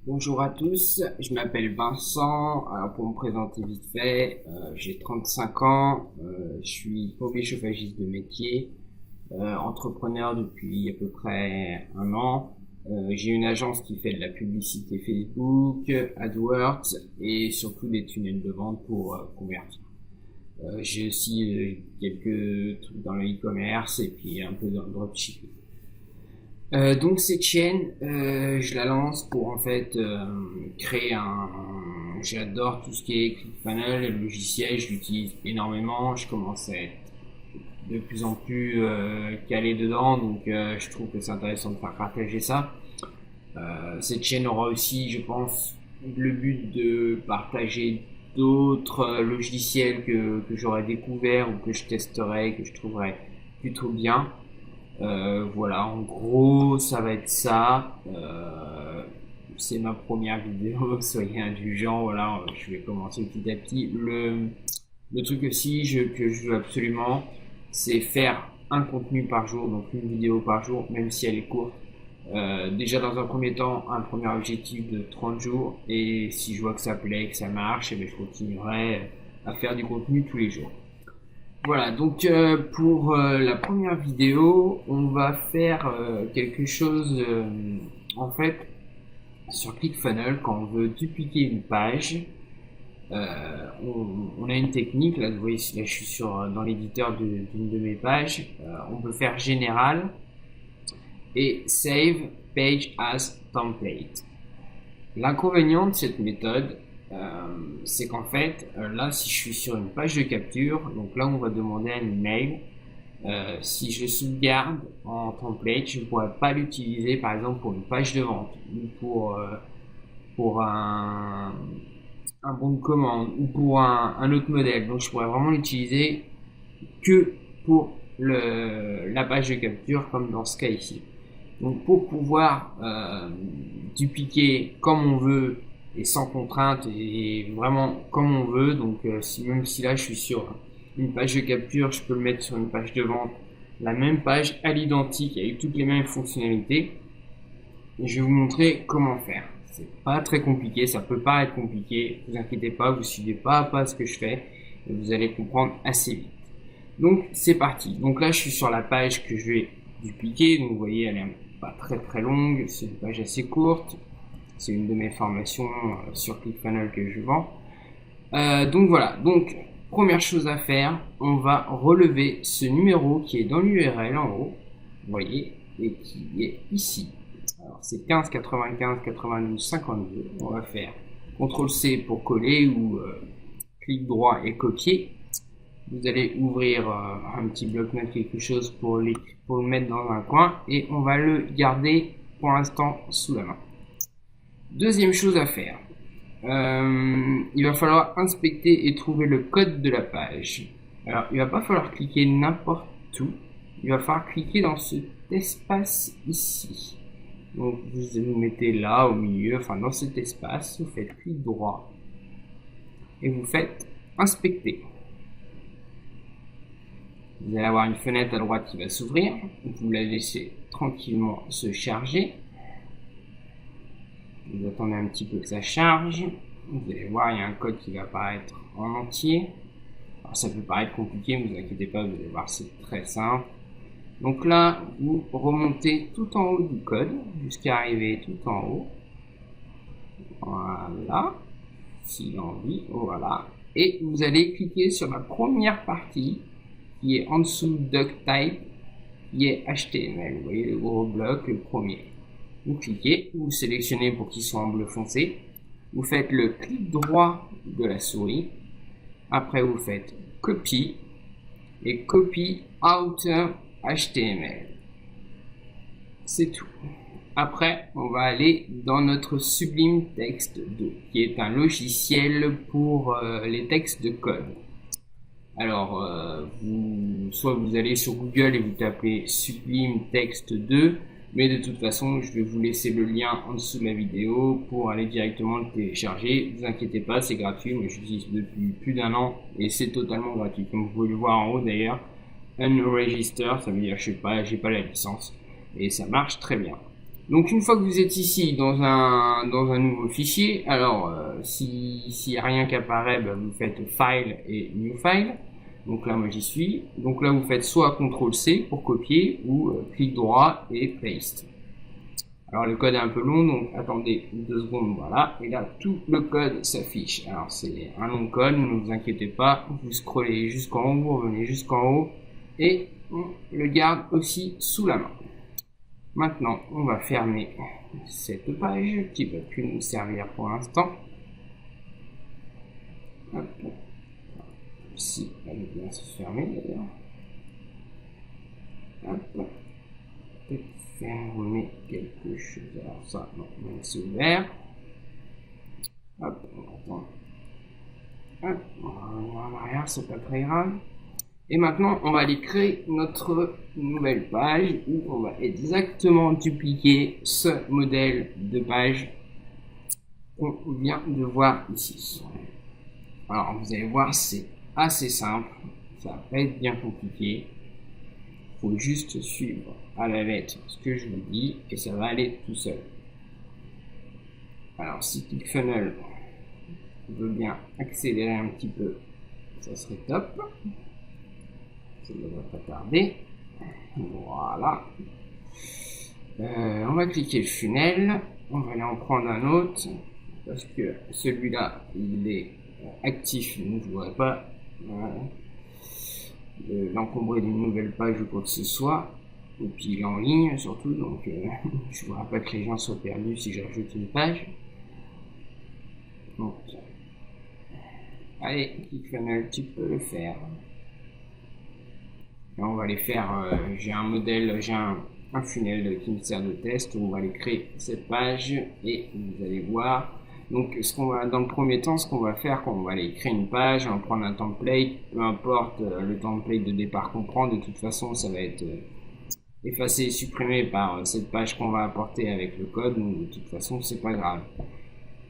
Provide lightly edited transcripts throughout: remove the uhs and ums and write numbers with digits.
Bonjour à tous, je m'appelle Vincent. Alors pour me présenter vite fait, j'ai 35 ans, je suis plombier chauffagiste de métier, entrepreneur depuis à peu près un an. J'ai une agence qui fait de la publicité Facebook, AdWords et surtout des tunnels de vente pour convertir. J'ai aussi quelques trucs dans le e-commerce et puis un peu dans le dropshipping. Donc cette chaîne, je la lance pour en fait créer un. J'adore tout ce qui est ClickFunnels, le logiciel, je l'utilise énormément. Je commence à être de plus en plus calé dedans, donc je trouve que c'est intéressant de faire partager ça. Cette chaîne aura aussi, je pense, le but de partager d'autres logiciels que j'aurais découvert ou que je testerai, que je trouverais plutôt bien. Voilà, en gros, ça va être ça. C'est ma première vidéo, soyez indulgents. Voilà, je vais commencer petit à petit. Le truc aussi que je veux absolument, c'est faire un contenu par jour, donc une vidéo par jour, même si elle est courte. Déjà dans un premier temps, un premier objectif de 30 jours. Et si je vois que ça plaît, que ça marche, et bien je continuerai à faire du contenu tous les jours. Voilà, donc pour la première vidéo, on va faire quelque chose en fait sur ClickFunnels. Quand on veut dupliquer une page, on a une technique. Là, vous voyez, là, je suis dans l'éditeur d'une de mes pages. On peut faire général et save page as template. L'inconvénient de cette méthode, c'est qu'en fait, là, si je suis sur une page de capture, donc là, on va demander un email. Si je le sauvegarde en template, je ne pourrais pas l'utiliser, par exemple, pour une page de vente ou pour un bon de commande ou pour un autre modèle. Donc, je pourrais vraiment l'utiliser que pour la page de capture, comme dans ce cas ici. Donc, pour pouvoir dupliquer comme on veut et sans contrainte et vraiment comme on veut, donc même si là je suis sur une page de capture, je peux le mettre sur une page de vente, la même page à l'identique avec toutes les mêmes fonctionnalités, et je vais vous montrer comment faire. C'est pas très compliqué, ça peut paraître compliqué, ne vous inquiétez pas, vous suivez pas à pas ce que je fais et vous allez comprendre assez vite. Donc c'est parti. Donc là je suis sur la page que je vais dupliquer, donc vous voyez elle est pas très longue, c'est une page assez courte. C'est une de mes formations sur ClickFunnels que je vends. Donc voilà, donc première chose à faire, on va relever ce numéro qui est dans l'URL en haut, vous voyez, et qui est ici. Alors c'est 15 95 92 52. On va faire CTRL-C pour coller ou clic droit et copier. Vous allez ouvrir un petit bloc-notes, quelque chose pour le mettre dans un coin, et on va le garder pour l'instant sous la main. Deuxième chose à faire, il va falloir inspecter et trouver le code de la page. Alors, il va pas falloir cliquer n'importe où, il va falloir cliquer dans cet espace ici. Donc, vous mettez là au milieu, enfin dans cet espace, vous faites clic droit et vous faites inspecter. Vous allez avoir une fenêtre à droite qui va s'ouvrir, vous la laissez tranquillement se charger. Vous attendez un petit peu que ça charge. Vous allez voir, il y a un code qui va apparaître en entier. Alors ça peut paraître compliqué, ne vous inquiétez pas, vous allez voir, c'est très simple. Donc là, vous remontez tout en haut du code, jusqu'à arriver tout en haut. Voilà. S'il a envie, voilà. Et vous allez cliquer sur la première partie, qui est en dessous DocType, qui est HTML. Vous voyez le gros bloc, le premier. Vous cliquez, vous sélectionnez pour qu'il soit en bleu foncé, vous faites le clic droit de la souris, après vous faites copie et copy outer HTML. C'est tout. Après, on va aller dans notre Sublime Text 2, qui est un logiciel pour les textes de code. Alors, soit vous allez sur Google et vous tapez Sublime Text 2, mais de toute façon, je vais vous laisser le lien en dessous de la vidéo pour aller directement le télécharger. Ne vous inquiétez pas, c'est gratuit. Moi, j'utilise depuis plus d'1 an et c'est totalement gratuit. Comme vous pouvez le voir en haut d'ailleurs, Unregistered, ça veut dire je sais pas, j'ai pas la licence et ça marche très bien. Donc une fois que vous êtes ici dans un nouveau fichier, alors s'il n'y a rien qui apparaît, ben, vous faites File et New File. Donc là moi j'y suis. Donc là vous faites soit CTRL-C pour copier ou clic droit et Paste. Alors le code est un peu long, donc attendez 2 secondes, voilà. Et là tout le code s'affiche. Alors c'est un long code, ne vous inquiétez pas. Vous scrollez jusqu'en haut, vous revenez jusqu'en haut et on le garde aussi sous la main. Maintenant, on va fermer cette page qui ne va plus nous servir pour l'instant. Si elle veut bien se fermer d'ailleurs. Peut-être fermer quelque chose. Alors ça, non, c'est ouvert. Hop, on attend. Hop, on va revenir en arrière, c'est pas très grave. Et maintenant, on va aller créer notre nouvelle page où on va exactement dupliquer ce modèle de page qu'on vient de voir ici. Alors, vous allez voir, c'est assez simple. Ça va pas être bien compliqué. Il faut juste suivre à la lettre ce que je vous dis et ça va aller tout seul. Alors, si ClickFunnels veut bien accélérer un petit peu, ça serait top. Ça ne devrait pas tarder. Voilà. On va cliquer le funnel. On va aller en prendre un autre. Parce que celui-là, il est actif. Donc je ne voudrais pas l'encombrer d'une nouvelle page ou quoi que ce soit. Et puis il est en ligne surtout. Donc je ne voudrais pas que les gens soient perdus si j'ajoute une page. Donc, allez, ClickFunnels, tu peux le faire. Là, on va les faire, j'ai un modèle, j'ai un funnel qui me sert de test, on va aller créer cette page et vous allez voir. Donc ce qu'on va, dans le premier temps, ce qu'on va faire, quand on va aller créer une page, on va prendre un template, peu importe le template de départ qu'on prend, de toute façon ça va être effacé et supprimé par cette page qu'on va apporter avec le code, donc de toute façon c'est pas grave.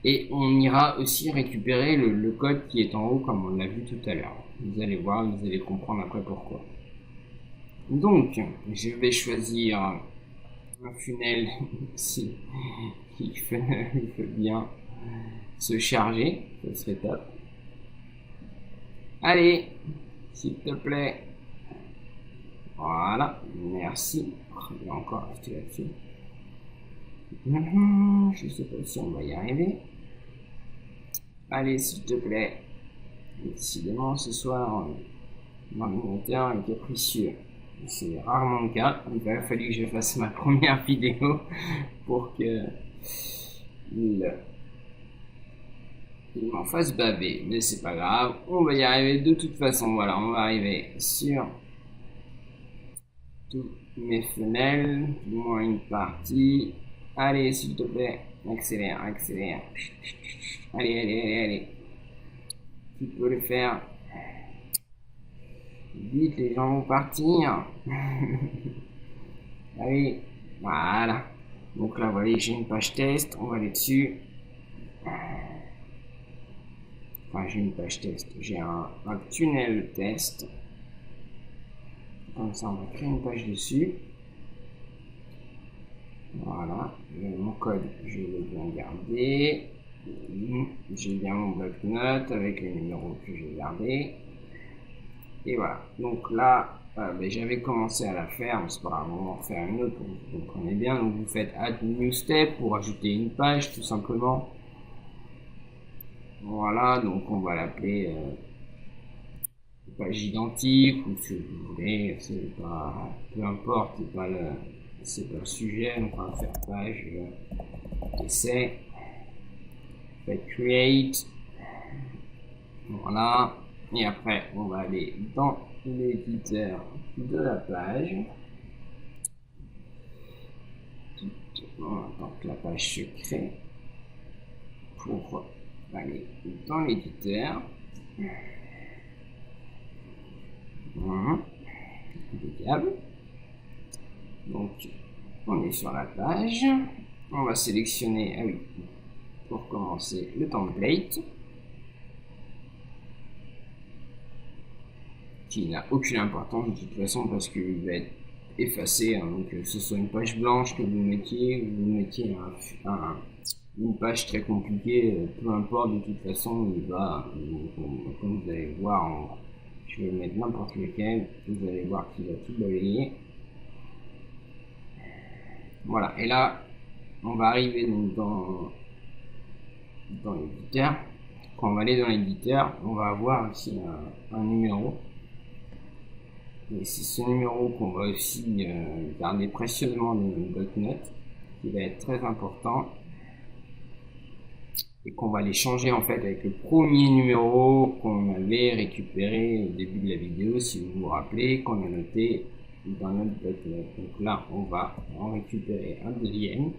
Et on ira aussi récupérer le code qui est en haut comme on l'a vu tout à l'heure. Vous allez voir, vous allez comprendre après pourquoi. Donc, je vais choisir un funnel ici qui peut bien se charger, ce serait top. Allez, s'il te plaît. Voilà, merci. Il va encore rester là-dessus. Je sais pas si on va y arriver. Allez, s'il te plaît. Décidément, ce soir, mon ordinateur est capricieux. C'est rarement le cas. Il a fallu que je fasse ma première vidéo pour que il m'en fasse baver. Mais c'est pas grave. On va y arriver de toute façon. Voilà, on va arriver sur tous mes funnels. Du moins une partie. Allez, s'il te plaît. Accélère, accélère. Allez, allez, allez, allez. Tu peux le faire. Vite, les gens vont partir. Allez, voilà. Donc là, voilà, j'ai une page test. On va aller dessus. Enfin, j'ai une page test. J'ai un tunnel test. Comme ça, on va créer une page dessus. Voilà. Mon code, je vais bien garder. J'ai bien mon bloc-notes avec les numéros que j'ai gardés. Et voilà, donc là, j'avais commencé à la faire, mais c'est pas grave, on va en faire une autre, vous comprenez bien. Donc vous faites Add New Step pour ajouter une page, tout simplement. Voilà, donc on va l'appeler page identique, ou si vous voulez, c'est pas, peu importe, c'est pas le sujet, donc on va faire page essai, faites Create, voilà. Et après, on va aller dans l'éditeur de la page. On attend que la page se crée pour aller dans l'éditeur. Voilà. Impeccable. Donc, on est sur la page. On va sélectionner, ah oui, pour commencer, le template. Qui n'a aucune importance de toute façon parce qu'il va être effacer, hein, donc que ce soit une page blanche que vous mettiez, ou vous mettiez une page très compliquée, peu importe, de toute façon, il va, comme vous allez voir, je vais mettre n'importe lequel, vous allez voir qu'il va tout balayer. Voilà, et là, on va arriver donc dans l'éditeur. Quand on va aller dans l'éditeur, on va avoir ici un numéro. Et c'est ce numéro qu'on va aussi garder précieusement dans notre bloc-notes, qui va être très important. Et qu'on va les changer en fait avec le premier numéro qu'on avait récupéré au début de la vidéo, si vous vous rappelez, qu'on a noté dans notre bloc-notes. Donc là, on va en récupérer un deuxième,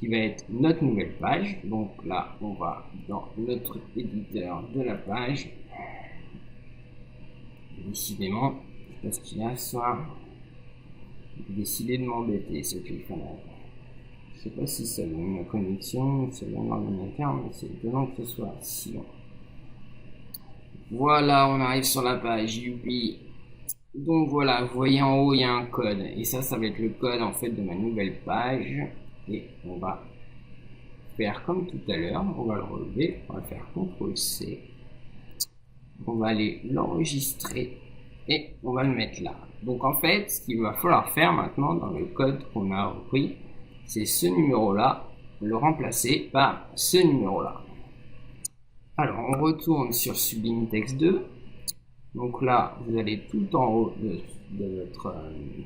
qui va être notre nouvelle page. Donc là, on va dans notre éditeur de la page. Décidément, je sais pas ce qu'il y a ce soir. J'ai décidé de m'embêter, ce téléphone. Je sais pas si ça vient de ma connexion ou ça vient de l'ordinateur, mais c'est étonnant que ce soit si long. Voilà, on arrive sur la page, youpi. Donc voilà, vous voyez en haut, il y a un code. Et ça va être le code en fait de ma nouvelle page. Et on va faire comme tout à l'heure, on va le relever, on va faire CTRL-C. On va aller l'enregistrer et on va le mettre là. Donc en fait, ce qu'il va falloir faire maintenant dans le code qu'on a repris, c'est ce numéro-là, le remplacer par ce numéro-là. Alors, on retourne sur Sublime Text 2. Donc là, vous allez tout en haut de votre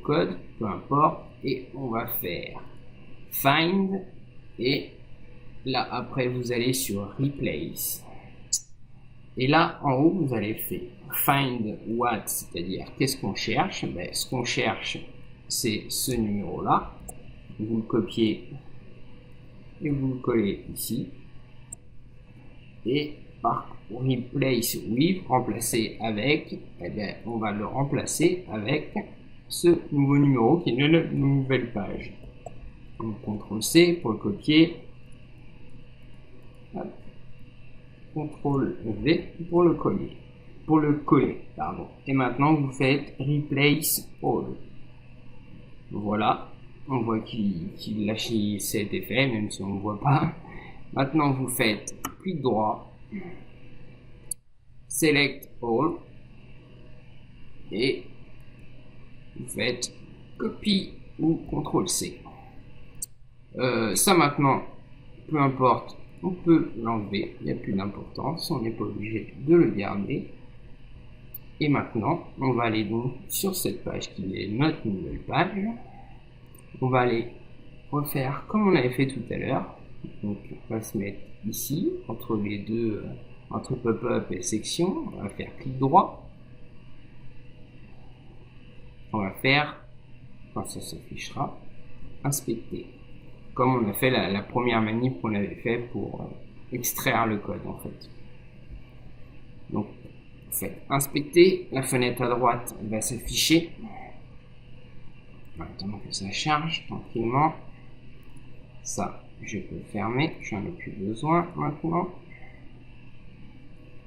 code, peu importe, et on va faire Find, et là, après, vous allez sur Replace. Et là, en haut, vous allez faire Find What, c'est-à-dire qu'est-ce qu'on cherche. Ben, ce qu'on cherche, c'est ce numéro-là. Vous le copiez et vous le collez ici. Et par replace with, remplacer avec, eh bien, on va le remplacer avec ce nouveau numéro qui est une nouvelle page. Donc CTRL-C pour le copier. CTRL-V pour le coller. Pardon. Et maintenant vous faites replace all. Voilà. On voit qu'il lâche cet effet, même si on ne le voit pas. Maintenant, vous faites clic droit, Select All, et vous faites Copy ou CTRL-C. Ça maintenant, peu importe, on peut l'enlever, il n'y a plus d'importance, on n'est pas obligé de le garder. Et maintenant, on va aller donc sur cette page qui est notre nouvelle page. On va aller refaire comme on avait fait tout à l'heure. Donc on va se mettre ici, entre les deux, entre pop-up et section. On va faire clic droit. On va faire, quand ça s'affichera, inspecter. Comme on a fait la première manip qu'on avait fait pour extraire le code en fait. Donc vous faites inspecter, la fenêtre à droite va s'afficher. Attendons que ça charge tranquillement. Ça, je peux le fermer, j'en ai plus besoin maintenant.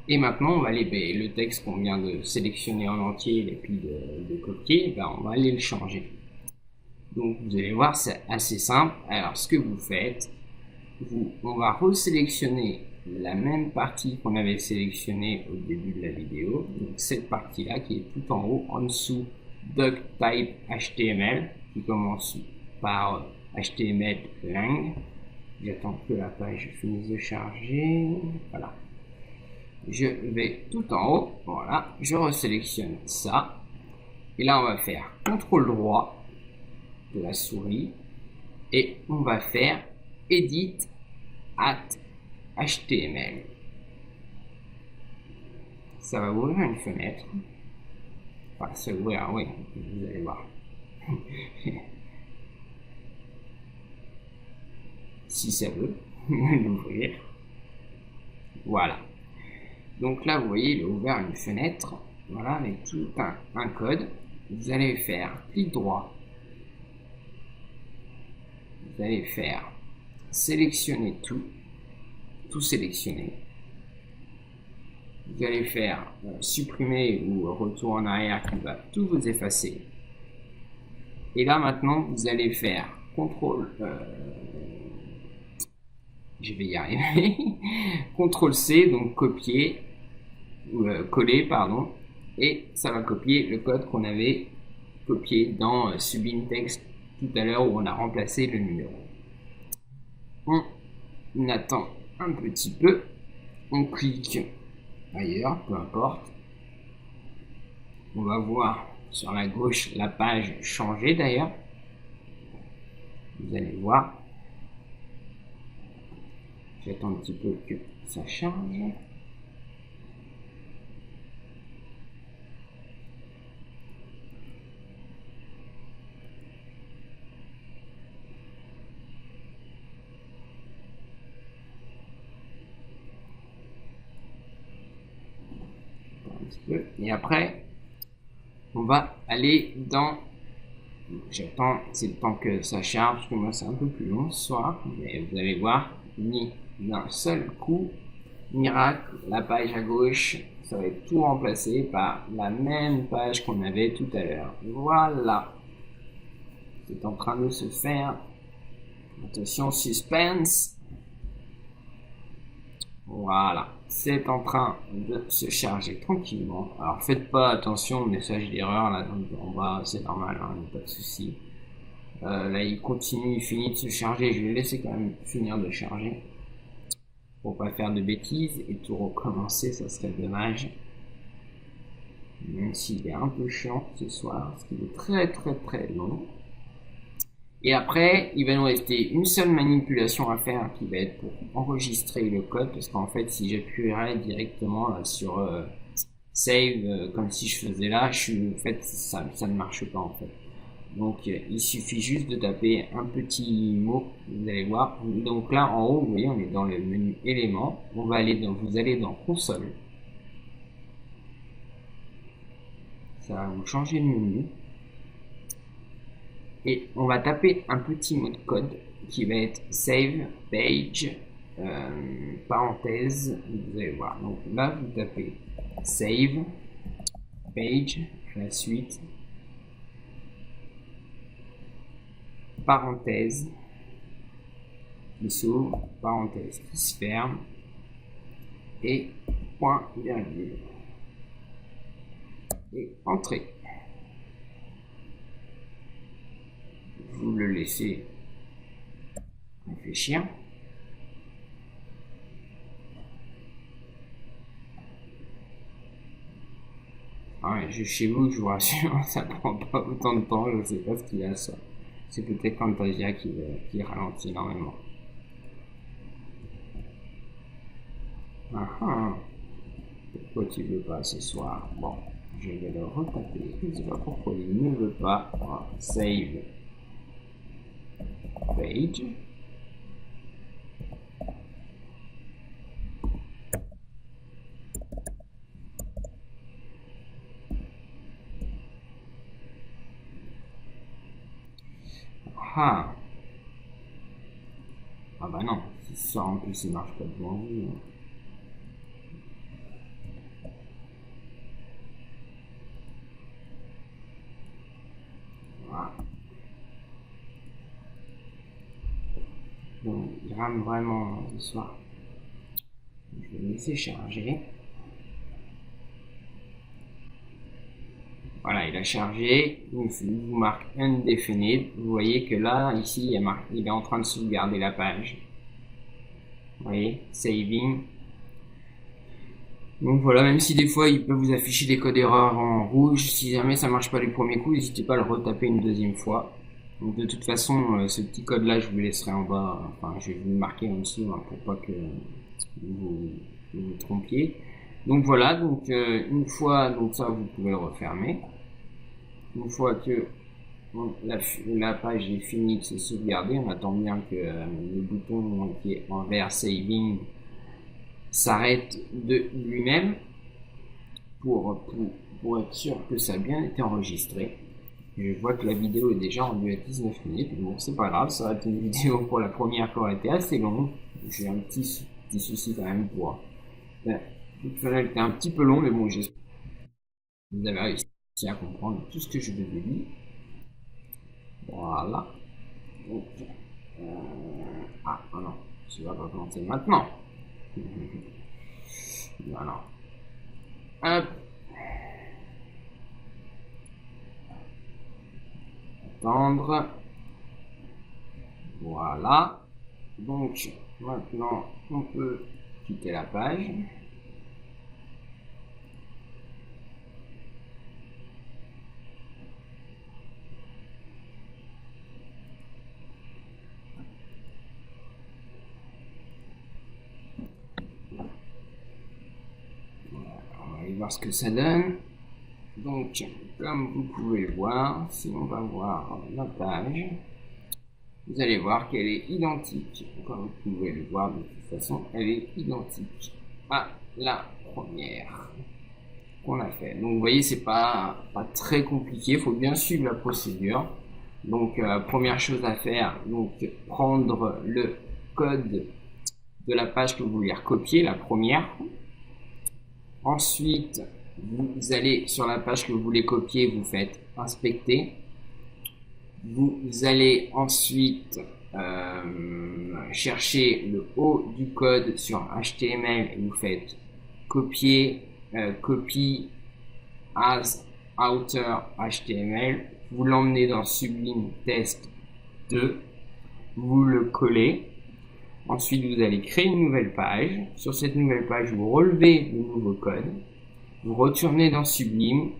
Et maintenant, on va aller, le texte qu'on vient de sélectionner en entier et puis de copier, on va aller le changer. Donc vous allez voir, c'est assez simple. Alors ce que vous faites, on va resélectionner la même partie qu'on avait sélectionnée au début de la vidéo. Donc cette partie-là qui est tout en haut, en dessous, Doc Type HTML, qui commence par HTML lang. J'attends que la page finisse de charger. Voilà. Je vais tout en haut. Voilà. Je resélectionne ça. Et là, on va faire CTRL droit de la souris. Et on va faire Edit at HTML. Ça va ouvrir une fenêtre. Enfin, ça va ouvrir, oui, vous allez voir. Si ça veut l'ouvrir. Voilà. Donc là, vous voyez, il a ouvert une fenêtre. Voilà, avec tout un code. Vous allez faire clic droit. Vous allez faire sélectionner tout. Tout sélectionner. Vous allez faire supprimer ou retour en arrière qui va tout vous effacer. Et là maintenant, vous allez faire CTRL, je vais y arriver, CTRL C, donc copier, ou coller, pardon, et ça va copier le code qu'on avait copié dans Sublime Text tout à l'heure où on a remplacé le numéro. On attend un petit peu, on clique ailleurs, peu importe. On va voir sur la gauche la page changer d'ailleurs. Vous allez voir. J'attends un petit peu que ça charge. Et après, on va aller dans... J'attends, c'est le temps que ça charge, parce que moi c'est un peu plus long ce soir, mais vous allez voir, ni d'un seul coup, miracle, la page à gauche, ça va être tout remplacé par la même page qu'on avait tout à l'heure. Voilà. C'est en train de se faire. Attention, suspense. Voilà. C'est en train de se charger tranquillement. Alors faites pas attention au message d'erreur là en bas, c'est normal, hein, pas de souci. Là il continue, il finit de se charger. Je vais laisser quand même finir de charger pour pas faire de bêtises et tout recommencer, ça serait dommage. Même s'il est un peu chiant ce soir, parce qu'il est très long. Et après, il va nous rester une seule manipulation à faire qui va être pour enregistrer le code, parce qu'en fait, si j'appuierais directement là, sur Save, comme si je faisais là, en fait, ça ne marche pas en fait. Donc, il suffit juste de taper un petit mot, vous allez voir. Donc là, en haut, vous voyez, on est dans le menu éléments. On va aller vous allez dans console. Ça va vous changer le menu. Et on va taper un petit mot de code qui va être save page parenthèse, vous allez voir. Donc là vous tapez save page, la suite, parenthèse qui s'ouvre, parenthèse qui se ferme et point virgule et entrée. Vous le laissez réfléchir. Ouais, chez vous, je vous rassure, ça prend pas autant de temps, je sais pas ce qu'il y a ça. C'est peut-être Camtasia qui ralentit énormément. Pourquoi tu veux pas ce soir? Bon, je vais le retaper, je sais pas pourquoi il ne veut pas. Voilà. Save page. Ah bah non, si ça en plus il marche pas devant vous. Voilà. Donc il rame vraiment ce soir. Je vais le laisser charger. Voilà, il a chargé, il vous marque indefinite. Vous voyez que là, ici, il est en train de sauvegarder la page. Vous voyez, saving. Donc voilà, même si des fois il peut vous afficher des codes erreurs en rouge, si jamais ça marche pas les premiers coups, n'hésitez pas à le retaper une deuxième fois. Donc de toute façon, ce petit code là, je vous laisserai en bas, enfin je vais vous le marquer en dessous hein, pour pas que vous trompiez. Donc voilà, donc une fois, donc ça vous pouvez le refermer. Une fois que la page est finie de se sauvegarder, on attend bien que le bouton qui est en vert saving s'arrête de lui-même pour être sûr que ça a bien été enregistré. Je vois que la vidéo est déjà rendue à 19 minutes, mais bon c'est pas grave, ça va être une vidéo pour la première fois été assez longue. J'ai un petit souci quand même pour... Le tunnel était un petit peu long, mais bon j'espère que vous avez réussi à comprendre tout ce que je vous ai dit. Voilà. Donc, ah non, tu vas pas commencer maintenant. Voilà. Hop. Attendre. Voilà. Donc maintenant on peut quitter la page. Voilà, on va aller voir ce que ça donne. Donc comme vous pouvez le voir, si on va voir la page, vous allez voir qu'elle est identique. Comme vous pouvez le voir, de toute façon, elle est identique à la première qu'on a fait. Donc vous voyez, c'est pas très compliqué, il faut bien suivre la procédure. Donc première chose à faire, donc prendre le code de la page que vous voulez recopier, la première. Ensuite, vous allez sur la page que vous voulez copier, vous faites inspecter. Vous allez ensuite chercher le haut du code sur HTML et vous faites copier, copy as outer HTML. Vous l'emmenez dans Sublime Text 2, vous le collez. Ensuite, vous allez créer une nouvelle page. Sur cette nouvelle page, vous relevez le nouveau code. Vous retournez dans Sublime.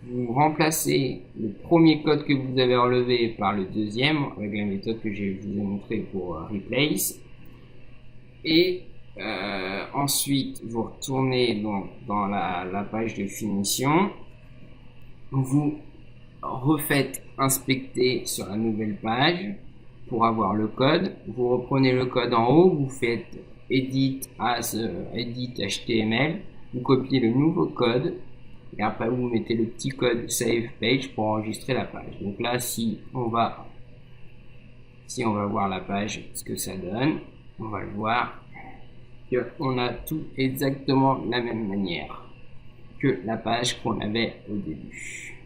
Vous remplacez le premier code que vous avez relevé par le deuxième avec la méthode que je vous ai montré pour replace. Et ensuite, vous retournez donc dans la page de finition. Vous refaites inspecter sur la nouvelle page pour avoir le code. Vous reprenez le code en haut, vous faites edit as edit HTML, vous copiez le nouveau code et après vous mettez le petit code save page pour enregistrer la page. Donc là, si on va voir la page, ce que ça donne, on va le voir qu'on a tout exactement de la même manière que la page qu'on avait au début.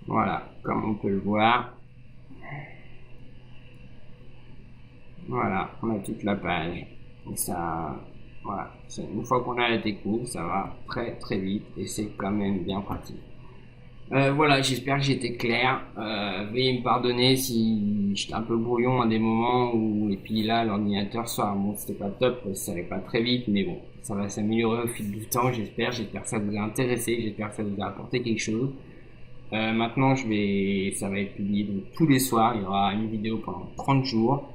Voilà, comme on peut le voir. Voilà, on a toute la page. Et ça, voilà, une fois qu'on a la technique, ça va très très vite et c'est quand même bien pratique. Voilà, j'espère que j'étais clair. Veuillez me pardonner si j'étais un peu brouillon à des moments où, et puis là, l'ordinateur soit, bon, c'était pas top, ça allait pas très vite, mais bon, ça va s'améliorer au fil du temps, j'espère. J'espère que ça vous a intéressé, j'espère que ça vous a apporté quelque chose. Maintenant, ça va être publié donc, tous les soirs. Il y aura une vidéo pendant 30 jours.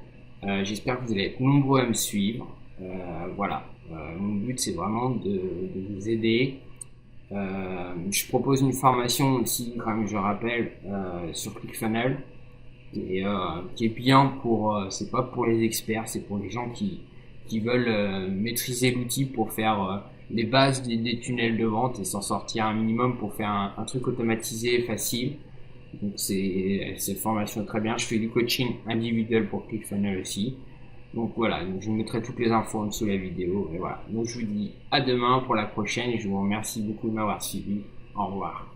J'espère que vous allez être nombreux à me suivre. Voilà. Mon but, c'est vraiment de vous aider. Je propose une formation aussi, comme je rappelle, sur ClickFunnels, qui est bien pour, c'est pas pour les experts, c'est pour les gens qui veulent maîtriser l'outil pour faire les bases des tunnels de vente et s'en sortir un minimum pour faire un truc automatisé facile. Donc cette formation est très bien. Je fais du coaching individuel pour ClickFunnels aussi. Donc voilà, donc je vous mettrai toutes les infos en dessous de la vidéo. Et voilà. Donc je vous dis à demain pour la prochaine et je vous remercie beaucoup de m'avoir suivi. Au revoir.